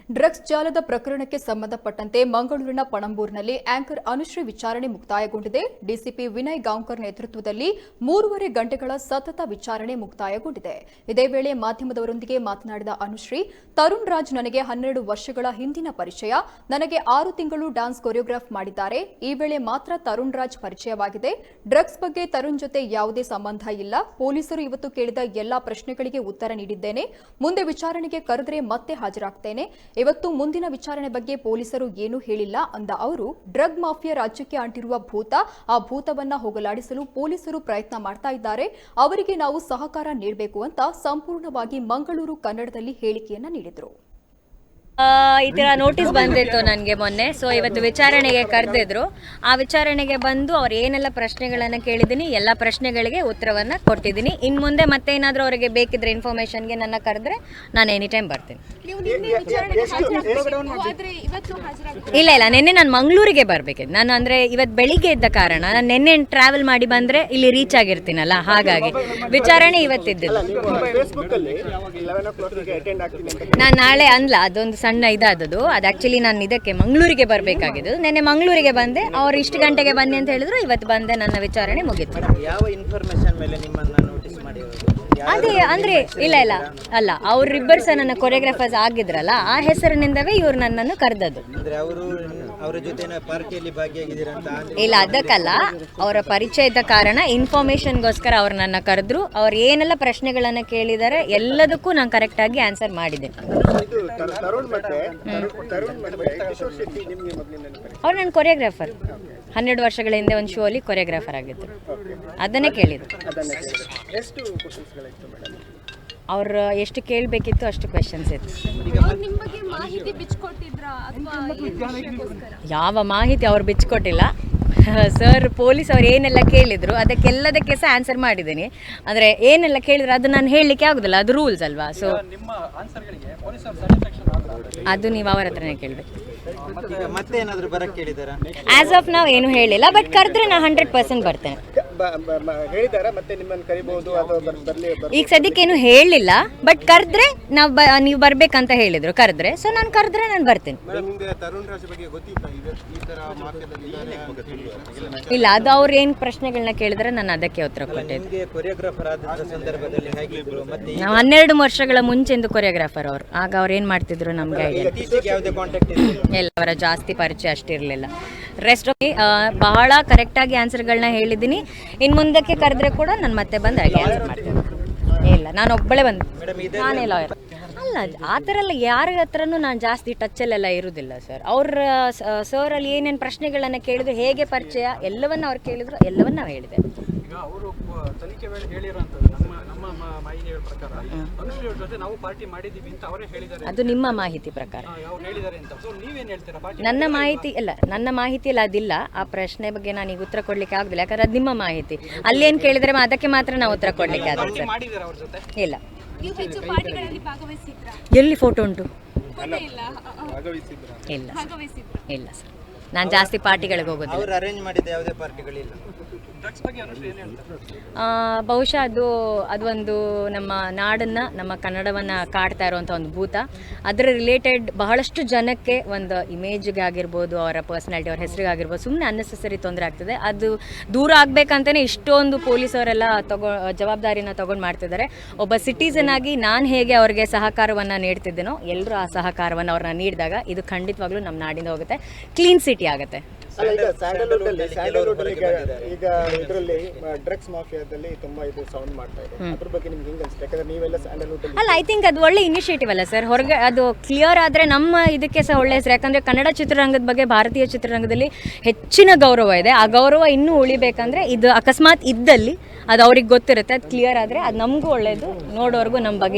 Drugs ಜಾಲದ ಪ್ರಕರಣಕ್ಕೆ ಸಂಬಂಧಪಟ್ಟಂತೆ ಮಂಗಳೂರಿನ ಪಣಂಬೂರಿನಲ್ಲಿ ಆಂಕರ್ ಅನುಶ್ರೀ ವಿಚಾರಣೆ ಮುಕ್ತಾಯಗೊಂಡಿದೆ. ಡಿಸಿಪಿ ವಿನಯ್ ಗಾಂವ್ಕರ್ ನೇತೃತ್ವದಲ್ಲಿ 3.5 ಗಂಟೆಗಳ ಸತತ ವಿಚಾರಣೆ ಮುಕ್ತಾಯಗೊಂಡಿದೆ. ಇದೇ ವೇಳೆ ಮಾಧ್ಯಮದವರೊಂದಿಗೆ ಮಾತನಾಡಿದ ಅನುಶ್ರೀ, ತರುಣ್ ರಾಜ್ ನನಗೆ 12 ವರ್ಷಗಳ ಹಿಂದಿನ ಪರಿಚಯ. ನನಗೆ 6 ತಿಂಗಳು ಡ್ಯಾನ್ಸ್ ಕೊರಿಯೋಗ್ರಾಫ್ ಮಾಡಿದ್ದಾರೆ. ಈ ವೇಳೆ ಮಾತ್ರ ತರುಣ್ ರಾಜ್ ಪರಿಚಯವಾಗಿದೆ. ಡ್ರಗ್ಸ್ ಬಗ್ಗೆ ತರುಣ್ ಜೊತೆ ಯಾವುದೇ ಸಂಬಂಧ ಇಲ್ಲ. ಪೊಲೀಸರು ಇವತ್ತು ಕೇಳಿದ ಎಲ್ಲಾ ಪ್ರಶ್ನೆಗಳಿಗೆ ಉತ್ತರ ನೀಡಿದ್ದೇನೆ. ಮುಂದೆ ವಿಚಾರಣೆಗೆ ಕರೆದರೆ ಮತ್ತೆ ಹಾಜರಾಗ್ತೇನೆ. ಇವತ್ತು ಮುಂದಿನ ವಿಚಾರಣೆ ಬಗ್ಗೆ ಪೊಲೀಸರು ಏನೂ ಹೇಳಿಲ್ಲ ಅಂದ ಅವರು, ಡ್ರಗ್ ಮಾಫಿಯಾ ರಾಜ್ಯಕ್ಕೆ ಅಂಟಿರುವ ಭೂತ, ಆ ಭೂತವನ್ನ ಹೋಗಲಾಡಿಸಲು ಪೊಲೀಸರು ಪ್ರಯತ್ನ ಮಾಡ್ತಾ ಇದ್ದಾರೆ. ಅವರಿಗೆ ನಾವು ಸಹಕಾರ ನೀಡಬೇಕು ಅಂತ ಸಂಪೂರ್ಣವಾಗಿ ಮಂಗಳೂರು ಕನ್ನಡದಲ್ಲಿ ಹೇಳಿಕೆಯನ್ನ ನೀಡಿದರು. ಈ ಥರ ನೋಟಿಸ್ ಬಂದಿತ್ತು ನನಗೆ ಮೊನ್ನೆ. ಸೊ ಇವತ್ತು ವಿಚಾರಣೆಗೆ ಕರೆದಿದ್ರು. ಆ ವಿಚಾರಣೆಗೆ ಬಂದು ಅವ್ರು ಏನೆಲ್ಲ ಪ್ರಶ್ನೆಗಳನ್ನು ಕೇಳಿದ್ದೀನಿ, ಎಲ್ಲ ಪ್ರಶ್ನೆಗಳಿಗೆ ಉತ್ತರವನ್ನು ಕೊಟ್ಟಿದ್ದೀನಿ. ಇನ್ನು ಮುಂದೆ ಮತ್ತೆ ಏನಾದರೂ ಅವರಿಗೆ ಬೇಕಿದ್ರೆ ಇನ್ಫಾರ್ಮೇಷನ್ಗೆ ನನ್ನ ಕರೆದ್ರೆ ನಾನು ಎನಿ ಟೈಮ್ ಬರ್ತೀನಿ. ಇಲ್ಲ, ನಿನ್ನೆ ನಾನು ಮಂಗಳೂರಿಗೆ ಬರಬೇಕಿದ್ದು. ನಾನು ಅಂದರೆ ಇವತ್ತು ಬೆಳಿಗ್ಗೆ ಇದ್ದ ಕಾರಣ ನಾನು ನಿನ್ನೆ ಟ್ರಾವೆಲ್ ಮಾಡಿ ಬಂದರೆ ಇಲ್ಲಿ ರೀಚ್ ಆಗಿರ್ತೀನಲ್ಲ, ಹಾಗಾಗಿ ವಿಚಾರಣೆ ಇವತ್ತಿದ್ದಿಲ್ಲ. ನಾನು ನಾಳೆ ಅನ್ಲ ಅದೊಂದು ಸಣ್ಣ ಇದಾದದು. ಅದು ಆ್ಯಕ್ಚುಲಿ ನಾನು ಇದಕ್ಕೆ ಮಂಗಳೂರಿಗೆ ಬರಬೇಕಾಗಿದ್ದು. ನೆನ್ನೆ ಮಂಗಳೂರಿಗೆ ಬಂದೆ. ಅವ್ರು ಇಷ್ಟು ಗಂಟೆಗೆ ಬನ್ನಿ ಅಂತ ಹೇಳಿದ್ರು. ಇವತ್ತು ಬಂದೆ, ನನ್ನ ವಿಚಾರಣೆ ಮುಗಿತು. ಯಾವ ಇನ್ಫಾರ್ಮೇಷನ್ ಮೇಲೆ ನಿಮ್ಮನ್ನ ನೋಟಿಸ್ ಮಾಡಿರೋದು? ಅದೇ ಅಂದರೆ ಇಲ್ಲ ಅಲ್ಲ, ಅವರಿಬ್ಬರು ಸಹ ನನ್ನ ಕೊರಿಯೋಗ್ರಾಫರ್ಸ್ ಆಗಿದ್ರಲ್ಲ, ಆ ಹೆಸರಿನಿಂದವೇ ಇವ್ರು ನನ್ನನ್ನು ಕರೆದದ್ದು. ಅಂದ್ರೆ ಅವರ ಜೊತೆ ಪಾರ್ಟಿಯಲ್ಲಿ ಭಾಗಿಯಾಗಿದ್ದೀರಂತ? ಇಲ್ಲ, ಅದಕ್ಕಲ್ಲ. ಅವರ ಪರಿಚಯ ಇದ್ದ ಕಾರಣ ಇನ್ಫಾರ್ಮೇಷನ್ಗೋಸ್ಕರ ಅವ್ರು ನನ್ನ ಕರೆದ್ರು. ಅವ್ರು ಏನೆಲ್ಲ ಪ್ರಶ್ನೆಗಳನ್ನು ಕೇಳಿದ್ದಾರೆ ಎಲ್ಲದಕ್ಕೂ ನಾನು ಕರೆಕ್ಟಾಗಿ ಆನ್ಸರ್ ಮಾಡಿದ್ದೇನೆ. ಅವ್ರು ನನ್ನ ಕೊರಿಯೋಗ್ರಾಫರ್. 12 ವರ್ಷಗಳ ಹಿಂದೆ ಒಂದು ಶೋ ಅಲ್ಲಿ ಕೊರಿಯೋಗ್ರಾಫರ್ ಆಗಿದ್ರು. ಅದನ್ನೇ ಕೇಳಿದ್ರು. ಅವ್ರು ಎಷ್ಟು ಕೇಳಬೇಕಿತ್ತು ಅಷ್ಟು ಕ್ವೆಶನ್ಸ್ ಇತ್ತು. ಯಾವ ಮಾಹಿತಿ ಅವ್ರು ಬಿಚ್ಚಿಕೊಟ್ಟಿಲ್ಲ ಸರ್. ಪೊಲೀಸ್ ಅವ್ರು ಏನೆಲ್ಲ ಕೇಳಿದ್ರು ಅದಕ್ಕೆಲ್ಲದಕ್ಕೆ ಸಹ ಆನ್ಸರ್ ಮಾಡಿದ್ದೀನಿ. ಅಂದರೆ ಏನೆಲ್ಲ ಕೇಳಿದ್ರು ಅದು ನಾನು ಹೇಳಲಿಕ್ಕೆ ಆಗೋದಿಲ್ಲ, ಅದು ರೂಲ್ಸ್ ಅಲ್ವಾ. ಸೊ ಅದು ನೀವು ಅವರ ಹತ್ರನೇ ಕೇಳಬೇಕು. ಮತ್ತೆ ಏನಾದರೂ ಬರಕ್ಕೆ ಹೇಳಿದಾರಾ? ಆಸ್ ಆಫ್ ನಾವು ಏನು ಹೇಳಿಲ್ಲ, ಬಟ್ ಕರೆದ್ರೆ ನಾನು 100% ಬರ್ತೇನೆ. ಈಗ ಸದ್ಯಕ್ಕೇನು ಹೇಳಿಲ್ಲ, ಬಟ್ ಕರೆದ್ರೆ ನೀವು ಬರ್ಬೇಕಂತ ಹೇಳಿದ್ರು. ಕರೆದ್ರೆ ಸೊ ನಾನು ಕರೆದ್ರೆ ನಾನು ಬರ್ತೇನೆ. ಇಲ್ಲ, ಅದು ಅವ್ರು ಏನು ಪ್ರಶ್ನೆಗಳನ್ನ ಕೇಳಿದ್ರೆ ನಾನು ಅದಕ್ಕೆ ಉತ್ತರ ಕೊಟ್ಟಿದ್ದೆ. ನಾವು 12 ವರ್ಷಗಳ ಮುಂಚೆಂದು ಕೊರಿಯೋಗ್ರಾಫರ್ ಅವರು. ಆಗ ಅವ್ರು ಏನು ಮಾಡ್ತಿದ್ರು ನಮ್ಗೆ ಐಡಿಯಾ ಎಲ್ಲ. ಅವರ ಜಾಸ್ತಿ ಪರಿಚಯ ಅಷ್ಟಿರಲಿಲ್ಲ. ರೆಸ್ಟ್ ಬಹಳ ಕರೆಕ್ಟಾಗಿ ಆನ್ಸರ್ಗಳನ್ನ ಹೇಳಿದ್ದೀನಿ. ಇನ್ನು ಮುಂದಕ್ಕೆ ಕರೆದ್ರೆ ಕೂಡ ನಾನು ಮತ್ತೆ ಬಂದು ಹಾಗೆ ಆನ್ಸರ್ ಮಾಡ್ತೇನೆ. ಇಲ್ಲ, ನಾನು ಒಬ್ಬಳೇ ಬಂದು, ನಾನೇ ಲಾಯರ್ ಅಲ್ಲ. ಆ ಥರ ಎಲ್ಲ ಯಾರ ಹತ್ರನೂ ನಾನು ಜಾಸ್ತಿ ಟಚ್ಚಲ್ಲೆಲ್ಲ ಇರುವುದಿಲ್ಲ ಸರ್. ಅವ್ರ ಸರ್ ಅಲ್ಲಿ ಏನೇನು ಪ್ರಶ್ನೆಗಳನ್ನು ಕೇಳಿದ್ರು, ಹೇಗೆ ಪರಿಚಯ ಎಲ್ಲವನ್ನ ಅವ್ರು ಕೇಳಿದ್ರು, ಎಲ್ಲವನ್ನ ನಾವು ಹೇಳಿದೆ. ಅವರು ತನಿಖೆ ವೇಳೆ ಹೇಳಿರುವಂಥದ್ದು ನಮ್ಮ ಮಾಹಿತಿಯ ಪ್ರಕಾರ ಅನುಶ್ರೀ ಅವ್ರ ಜೊತೆ ನಾವು ಪಾರ್ಟಿ ಮಾಡಿದ್ದೀವಿ ಅಂತ ಅವರೇ ಹೇಳಿದ್ದಾರೆ. ಅದು ನಿಮ್ಮ ಮಾಹಿತಿ ಪ್ರಕಾರ ಅವ್ರು ಹೇಳಿದ್ದಾರೆ ಅಂತ. ಸೊ ನೀವೇನು ಹೇಳ್ತೀರಾ? ಪಾರ್ಟಿ ನನ್ನ ಮಾಹಿತಿಯಲ್ಲಿ ಅದಿಲ್ಲ. ಆ ಪ್ರಶ್ನೆ ಬಗ್ಗೆ ನಾನು ಈಗ ಉತ್ತರ ಕೊಡ್ಲಿಕ್ಕೆ ಆಗುದಿಲ್ಲ, ಯಾಕಂದ್ರೆ ಅದು ನಿಮ್ಮ ಮಾಹಿತಿ. ಅಲ್ಲೇನು ಕೇಳಿದ್ರೆ ಅದಕ್ಕೆ ಮಾತ್ರ ನಾವು ಉತ್ತರ ಕೊಡ್ಲಿಕ್ಕೆ ಆಗುತ್ತೆ. ಮಾಡಿದ್ದಾರೆ ಅವ್ರ ಜೊತೆ? ಇಲ್ಲ. ಎಲ್ಲಿ ಫೋಟೋ ಉಂಟು? ಇಲ್ಲ ಸರ್, ನಾನು ಜಾಸ್ತಿ ಪಾರ್ಟಿಗಳಿಗೆ ಹೋಗೋದು. ಅವರು ಅರೇಂಜ್ ಮಾಡಿದ ಯಾವುದೇ ಪಾರ್ಟಿಗಳಿಲ್ಲ. ಬಹುಶಃ ಅದೊಂದು ನಮ್ಮ ನಾಡನ್ನು, ನಮ್ಮ ಕನ್ನಡವನ್ನು ಕಾಡ್ತಾ ಇರುವಂಥ ಒಂದು ಭೂತ. ಅದರ ರಿಲೇಟೆಡ್ ಬಹಳಷ್ಟು ಜನಕ್ಕೆ ಒಂದು ಇಮೇಜ್ಗೆ ಆಗಿರ್ಬೋದು, ಅವರ ಪರ್ಸನಾಲಿಟಿ, ಅವ್ರ ಹೆಸರಿಗಾಗಿರ್ಬೋದು, ಸುಮ್ಮನೆ ಅನ್ನೆಸೆಸರಿ ತೊಂದರೆ ಆಗ್ತದೆ. ಅದು ದೂರ ಆಗಬೇಕಂತಲೇ ಇಷ್ಟೊಂದು ಪೊಲೀಸವರೆಲ್ಲ ಜವಾಬ್ದಾರಿನ ತೊಗೊಂಡು ಮಾಡ್ತಿದ್ದಾರೆ. ಒಬ್ಬ ಸಿಟಿಸನ್ ಆಗಿ ನಾನು ಹೇಗೆ ಅವರಿಗೆ ಸಹಕಾರವನ್ನು ನೀಡ್ತಿದ್ದೇನೋ, ಎಲ್ಲರೂ ಆ ಸಹಕಾರವನ್ನು ಅವ್ರನ್ನ ನೀಡಿದಾಗ ಇದು ಖಂಡಿತವಾಗ್ಲೂ ನಮ್ಮ ನಾಡಿಂದ ಹೋಗುತ್ತೆ, ಕ್ಲೀನ್ ಸಿಟಿ ಆಗುತ್ತೆ. ಈಗ ಇದರಲ್ಲಿ ಡ್ರಗ್ಸ್ ಮಾಫಿಯಾದಲ್ಲಿ ತುಂಬಾ ಇದು ಸೌಂಡ್ ಮಾಡ್ತಾ ಇದೆ. ಅದ್ರ ಬಗ್ಗೆ ನಿಮ್ಗೆ ಹೆಂಗೆ ಅನ್ಸುತ್ತೆ? ಯಾಕಂದ್ರೆ ನೀವೆಲ್ಲ ಸ್ಯಾಂಡಲ್ವುಡ್ ಅಲ್ಲ, ಐ ಥಿಂಕ್ ಅದು ಒಳ್ಳೆ ಇನಿಷಿಯೇಟಿವ್ ಅಲ್ಲ ಸರ್. ಹೊರಗೆ ಅದು ಕ್ಲಿಯರ್ ಆದರೆ ನಮ್ಮ ಇದಕ್ಕೆ ಸಹ ಒಳ್ಳೆ ಹೆಸರು. ಯಾಕಂದರೆ ಕನ್ನಡ ಚಿತ್ರರಂಗದ ಬಗ್ಗೆ ಭಾರತೀಯ ಚಿತ್ರರಂಗದಲ್ಲಿ ಹೆಚ್ಚಿನ ಗೌರವ ಇದೆ. ಆ ಗೌರವ ಇನ್ನೂ ಉಳಿಬೇಕಂದ್ರೆ ಇದು ಅಕಸ್ಮಾತ್ ಇದ್ದಲ್ಲಿ ಅದು ಅವ್ರಿಗೆ ಗೊತ್ತಿರುತ್ತೆ. ಅದು ಕ್ಲಿಯರ್ ಆದರೆ ಅದು ನಮಗೂ ಒಳ್ಳೆಯದು, ನೋಡೋರ್ಗೂ ನಮ್ಮ ಬಗ್ಗೆ